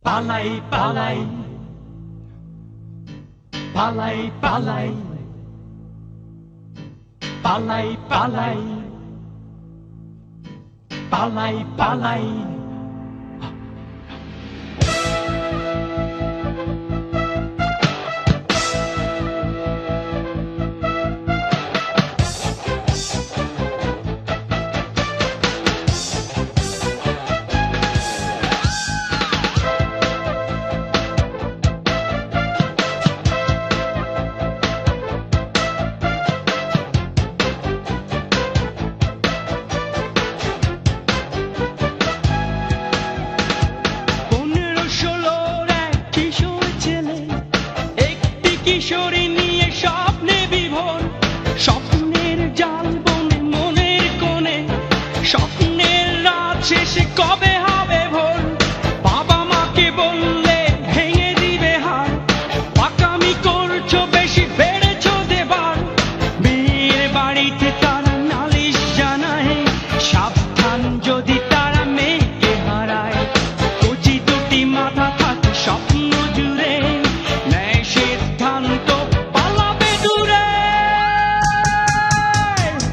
পালাই পালাই পালাই পালাই পালাই পালাই পালাই পালাই কিশোরী নিয়ে স্বপ্নে বিভোর, স্বপ্নের জাল বনে মনের কোণে, স্বপ্নের রাত শেষে কবে হবে ভোর। বাবা মাকে বললে ভেঙে দিবে হার, পাকামি করছো বেশি বেড়েছো দেবার। মেয়ের বাড়িতে তারা নালিশ জানায়, সাবধান যদি তারা মেয়েকে হারায়। কচি দুটি মাথা থাকে স্বপ্ন জুড়ে, নেয় সিদ্ধান্ত পালাবে দূরে।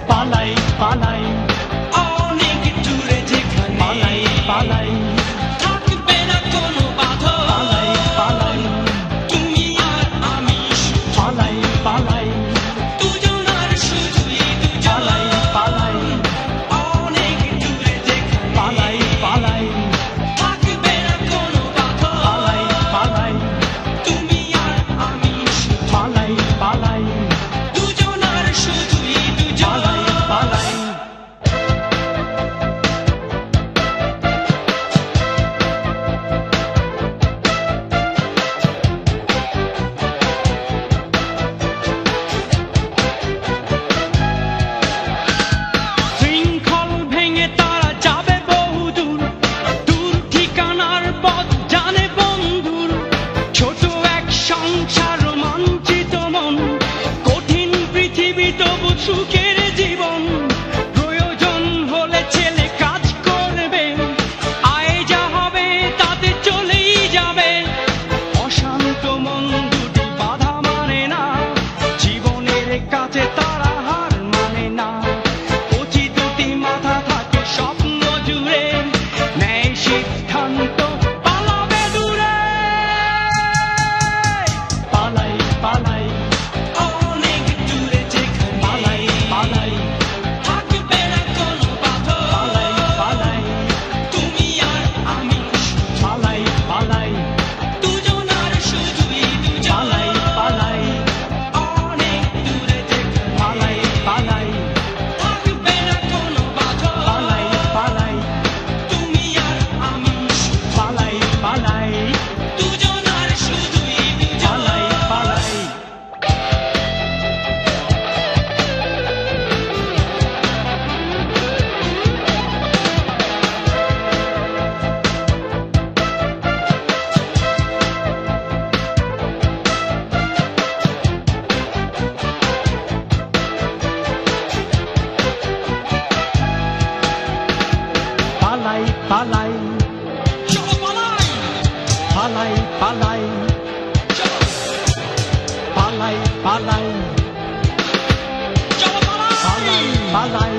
পালাই পালাই অনেক দূরে যেখানে, পালাই পালাই থাকবে না কোনো বাধা। পালাই পালাই তুমি আর আমি, পালাই পালাই দুজনার শুধুই দুজন। পালাই পালাই অনেক দূরে যেখানে, পালাই পালাই থাকবে না কোনো বাধা। পালাই পালাই তুমি আর আমি, পালাই পালাই দুজনার শুধুই দুজন। পালাই পালাই শৃঙ্খল ভেঙে তারা যাবে বহুদূর, দূর ঠিকানার পথ জানে বন্ধুর। ছোট এক সংসার রোমাঞ্চিত মন, কঠিন পৃথিবী তবু সুখের জীবন। প্রয়োজন হলে ছেলে কাজ করবে, আয় যা হবে তাতে চলেই যাবে। অশান্ত মন দুটি বাধা মানে না, জীবনের কাছে তারা হার মানে না। কচি দুটি মাথা থাকে স্বপ্ন জুড়ে, নেয় সিদ্ধান্ত পালাবে দূরে। পালাই পালাই অনেক দূরে যেখানে, পালাই পালাই থাকবে না কোনো বাধা। পালাই পালাই তুমি আর আমি, পালাই পালাই দুজনার শুধুই দুজন। পালাই পালাই অনেক দূরে যেখানে, পালাই পালাই থাকবে না কোনো বাধা। পালাই পালাই তুমি আর আমি, পালাই পালাই দুজনার শুধুই দুজন। পালাই পালাই পালাই পালাই চলো পালাই, পালাই পালাই চলো পালাই পালাই চলো পালাই। পালাই পালাই